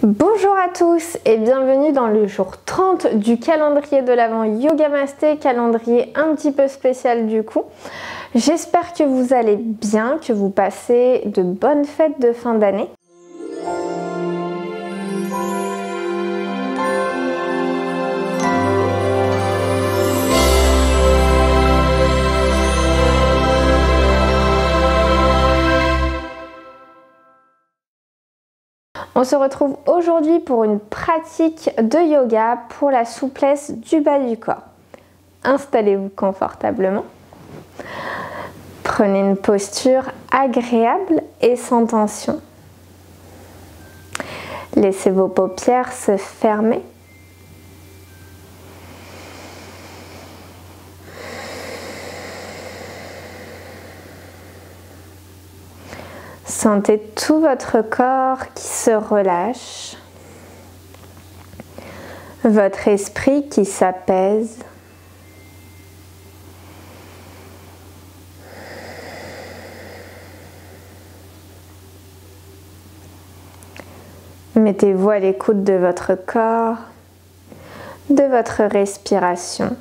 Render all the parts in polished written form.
Bonjour à tous et bienvenue dans le jour 30 du calendrier de l'Avent Yogamasté, calendrier un petit peu spécial du coup. J'espère que vous allez bien, que vous passez de bonnes fêtes de fin d'année. On se retrouve aujourd'hui pour une pratique de yoga pour la souplesse du bas du corps. Installez-vous confortablement. Prenez une posture agréable et sans tension. Laissez vos paupières se fermer. Sentez tout votre corps qui se relâche, votre esprit qui s'apaise. Mettez-vous à l'écoute de votre corps, de votre respiration.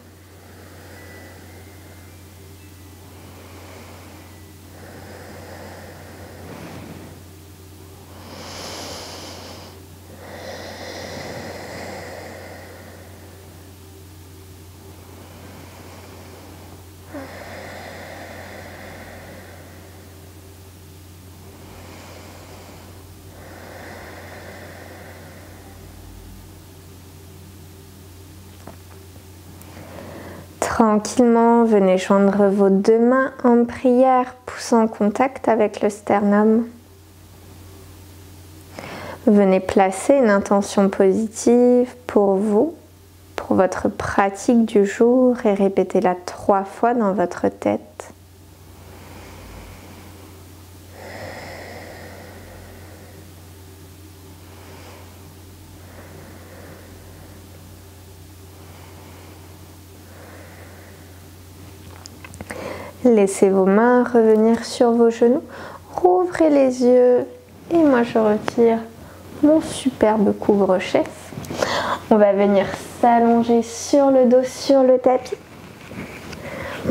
Tranquillement, venez joindre vos deux mains en prière, poussant en contact avec le sternum. Venez placer une intention positive pour vous, pour votre pratique du jour et répétez-la 3 fois dans votre tête. Laissez vos mains revenir sur vos genoux, rouvrez les yeux et moi je retire mon superbe couvre-chef. On va venir s'allonger sur le dos, sur le tapis.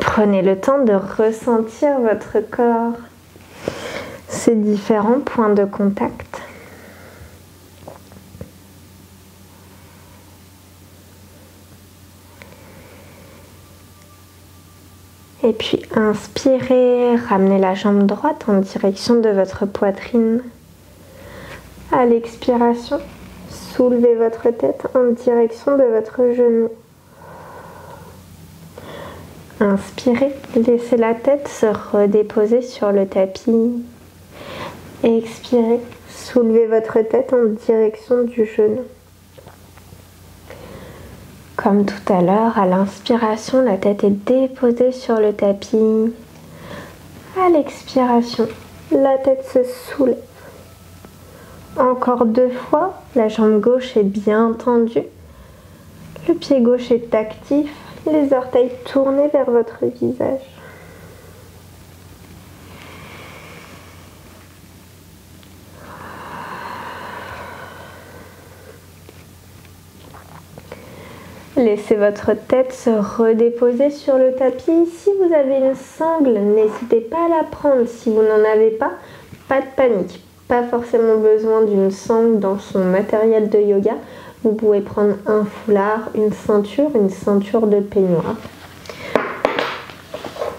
Prenez le temps de ressentir votre corps, ses différents points de contact. Et puis inspirez, ramenez la jambe droite en direction de votre poitrine. À l'expiration, soulevez votre tête en direction de votre genou. Inspirez, laissez la tête se redéposer sur le tapis. Expirez, soulevez votre tête en direction du genou. Comme tout à l'heure, à l'inspiration, la tête est déposée sur le tapis. À l'expiration, la tête se soulève. Encore 2 fois, la jambe gauche est bien tendue. Le pied gauche est actif, les orteils tournés vers votre visage. Laissez votre tête se redéposer sur le tapis. Si vous avez une sangle, n'hésitez pas à la prendre. Si vous n'en avez pas, pas de panique. Pas forcément besoin d'une sangle dans son matériel de yoga. Vous pouvez prendre un foulard, une ceinture de peignoir.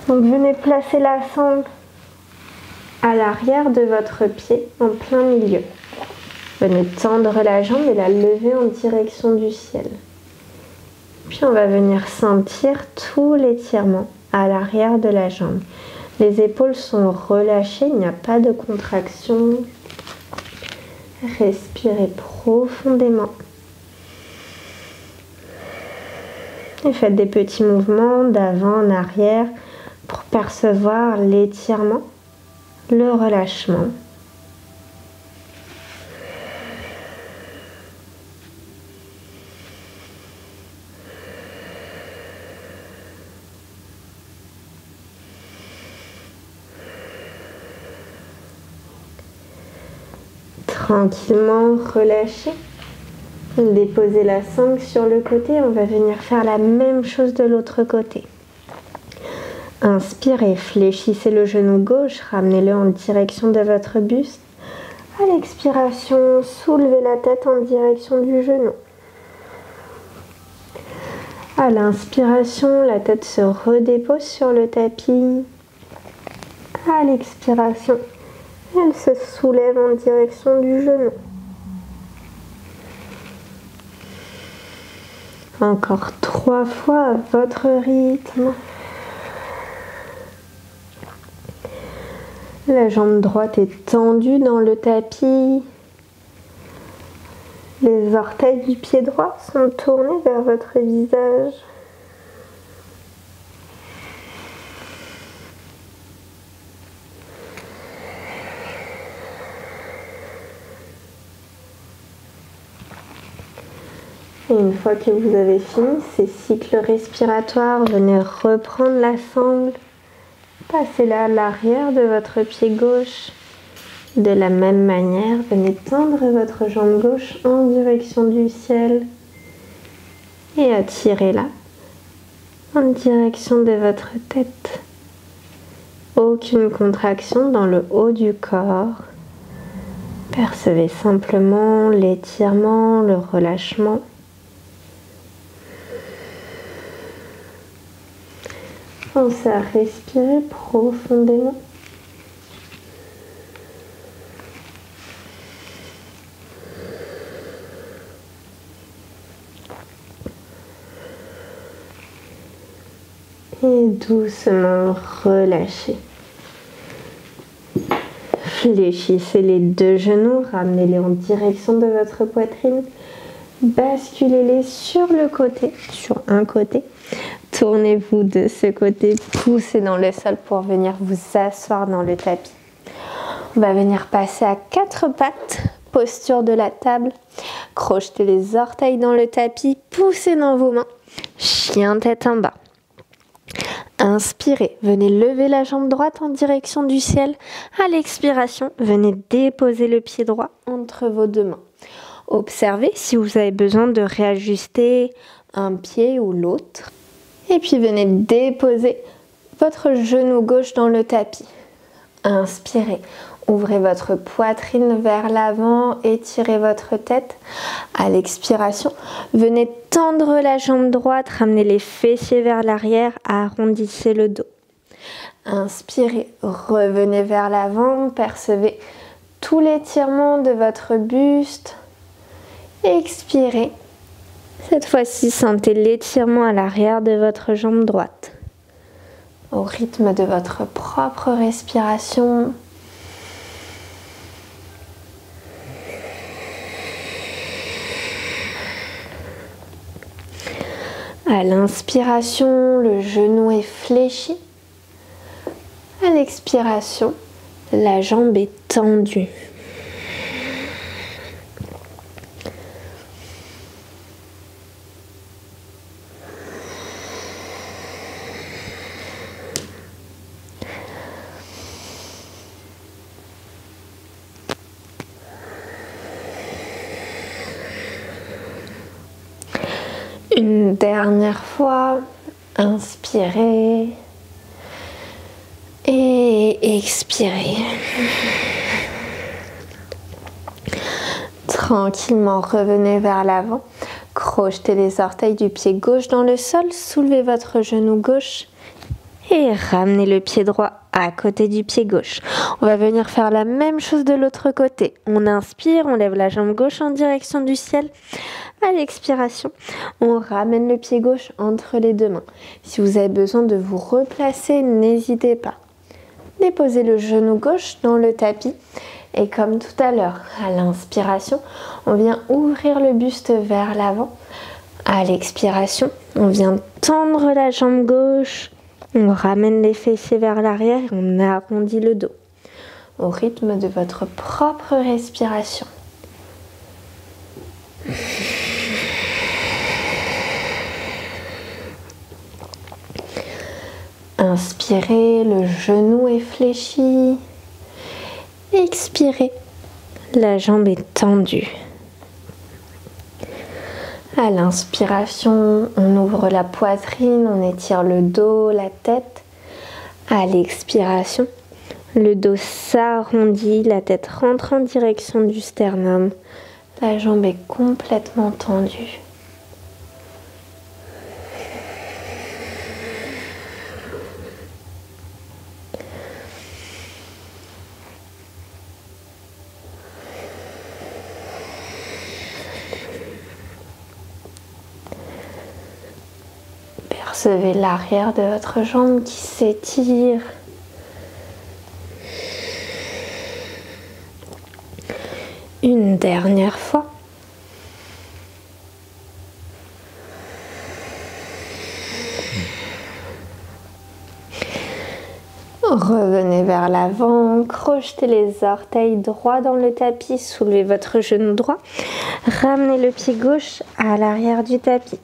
Donc venez placer la sangle à l'arrière de votre pied, en plein milieu. Venez tendre la jambe et la lever en direction du ciel. Puis on va venir sentir tout l'étirement à l'arrière de la jambe. Les épaules sont relâchées, il n'y a pas de contraction. Respirez profondément. Et faites des petits mouvements d'avant en arrière pour percevoir l'étirement, le relâchement. Tranquillement, relâchez. Déposez la sangle sur le côté. On va venir faire la même chose de l'autre côté. Inspirez, fléchissez le genou gauche, ramenez-le en direction de votre buste. À l'expiration, soulevez la tête en direction du genou. À l'inspiration, la tête se redépose sur le tapis. À l'expiration, elle se soulève en direction du genou. Encore 3 fois à votre rythme. La jambe droite est tendue dans le tapis. Les orteils du pied droit sont tournés vers votre visage. Et une fois que vous avez fini ces cycles respiratoires, venez reprendre la sangle. Passez-la à l'arrière de votre pied gauche. De la même manière, venez tendre votre jambe gauche en direction du ciel et attirez-la en direction de votre tête. Aucune contraction dans le haut du corps. Percevez simplement l'étirement, le relâchement. Pensez à respirer profondément. Et doucement relâchez. Fléchissez les deux genoux, ramenez-les en direction de votre poitrine. Basculez-les sur le côté, sur un côté. Tournez-vous de ce côté, poussez dans le sol pour venir vous asseoir dans le tapis. On va venir passer à 4 pattes, posture de la table. Crochetez les orteils dans le tapis, poussez dans vos mains. Chien tête en bas. Inspirez, venez lever la jambe droite en direction du ciel. À l'expiration, venez déposer le pied droit entre vos deux mains. Observez si vous avez besoin de réajuster un pied ou l'autre. Et puis venez déposer votre genou gauche dans le tapis. Inspirez, ouvrez votre poitrine vers l'avant, étirez votre tête. À l'expiration, venez tendre la jambe droite, ramenez les fessiers vers l'arrière, arrondissez le dos. Inspirez, revenez vers l'avant, percevez tout l'étirement de votre buste. Expirez. Cette fois-ci, sentez l'étirement à l'arrière de votre jambe droite. Au rythme de votre propre respiration. À l'inspiration, le genou est fléchi. À l'expiration, la jambe est tendue. Une dernière fois, inspirez et expirez. Tranquillement, revenez vers l'avant. Crochetez les orteils du pied gauche dans le sol, soulevez votre genou gauche et ramenez le pied droit à côté du pied gauche. On va venir faire la même chose de l'autre côté. On inspire, on lève la jambe gauche en direction du ciel. À l'expiration, on ramène le pied gauche entre les deux mains. Si vous avez besoin de vous replacer, n'hésitez pas. Déposez le genou gauche dans le tapis. Et comme tout à l'heure, à l'inspiration, on vient ouvrir le buste vers l'avant. À l'expiration, on vient tendre la jambe gauche. On ramène les fessiers vers l'arrière et on arrondit le dos. Au rythme de votre propre respiration. Inspirez, le genou est fléchi. Expirez, La jambe est tendue. À l'inspiration, on ouvre la poitrine, on étire le dos, la tête. À l'expiration, le dos s'arrondit, la tête rentre en direction du sternum. La jambe est complètement tendue. Percevez l'arrière de votre jambe qui s'étire. Une dernière fois. Revenez vers l'avant, crochetez les orteils droits dans le tapis, soulevez votre genou droit, ramenez le pied gauche à l'arrière du tapis.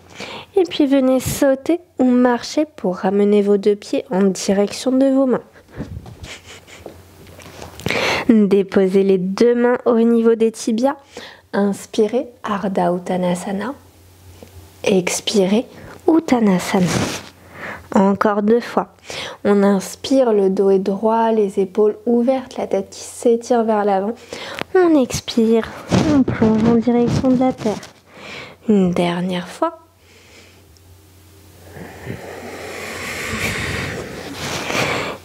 Et puis venez sauter ou marcher pour ramener vos deux pieds en direction de vos mains. Déposez les deux mains au niveau des tibias. Inspirez, Ardha Uttanasana. Expirez, Uttanasana. Encore 2 fois. On inspire, le dos est droit, les épaules ouvertes, la tête qui s'étire vers l'avant. On expire, on plonge en direction de la terre. Une dernière fois.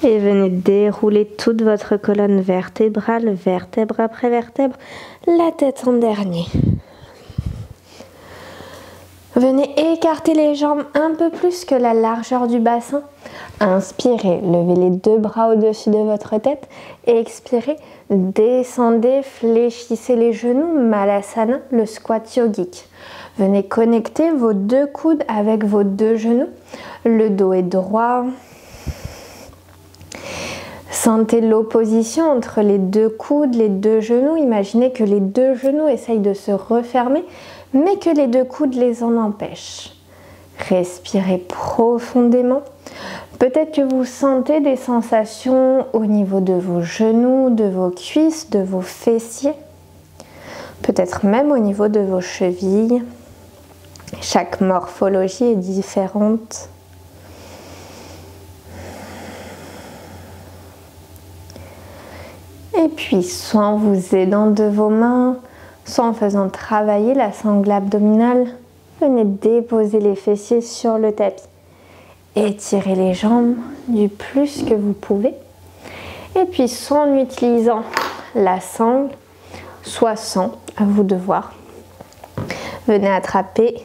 Et venez dérouler toute votre colonne vertébrale, vertèbre après vertèbre, la tête en dernier. Venez écarter les jambes un peu plus que la largeur du bassin. Inspirez, levez les 2 bras au-dessus de votre tête. Expirez, descendez, fléchissez les genoux, Malasana, le squat yogique. Venez connecter vos 2 coudes avec vos 2 genoux. Le dos est droit. Sentez l'opposition entre les 2 coudes, les 2 genoux. Imaginez que les 2 genoux essayent de se refermer, mais que les 2 coudes les en empêchent. Respirez profondément. Peut-être que vous sentez des sensations au niveau de vos genoux, de vos cuisses, de vos fessiers. Peut-être même au niveau de vos chevilles. Chaque morphologie est différente. Et puis, soit en vous aidant de vos mains, soit en faisant travailler la sangle abdominale, venez déposer les fessiers sur le tapis. Étirez les jambes du plus que vous pouvez. Et puis, soit en utilisant la sangle, soit sans, à vous de voir. Venez attraper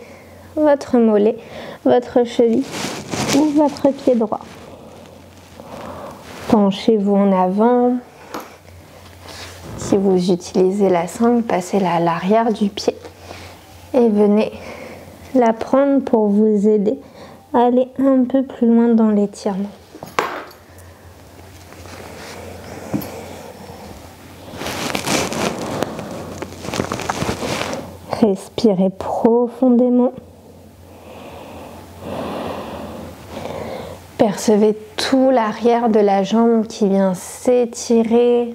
votre mollet, votre cheville ou votre pied droit. Penchez-vous en avant. Si vous utilisez la sangle, passez-la à l'arrière du pied et venez la prendre pour vous aider à aller un peu plus loin dans l'étirement. Respirez profondément. Percevez tout l'arrière de la jambe qui vient s'étirer.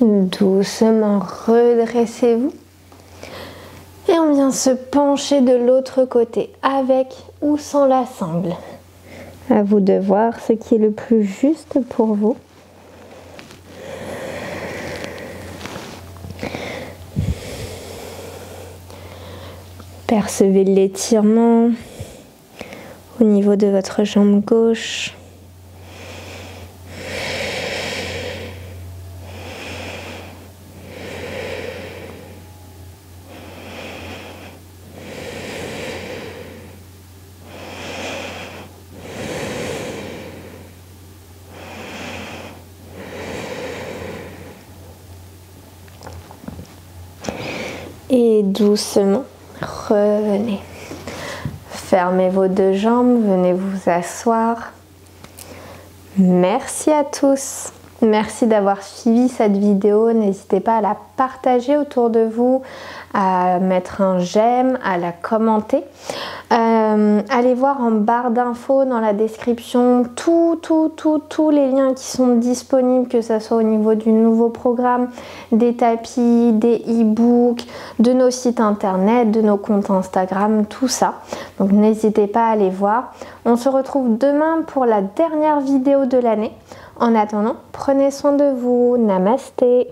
Doucement redressez-vous et on vient se pencher de l'autre côté avec ou sans la sangle. À vous de voir ce qui est le plus juste pour vous. Percevez l'étirement au niveau de votre jambe gauche. Et doucement, revenez. Fermez vos 2 jambes, venez vous asseoir. Merci à tous. Merci d'avoir suivi cette vidéo. N'hésitez pas à la partager autour de vous, à mettre un j'aime, à la commenter. Allez voir en barre d'infos dans la description tous les liens qui sont disponibles, que ce soit au niveau du nouveau programme, des tapis, des e-books, de nos sites internet, de nos comptes Instagram, tout ça. Donc n'hésitez pas à aller voir. On se retrouve demain pour la dernière vidéo de l'année. En attendant, prenez soin de vous. Namasté.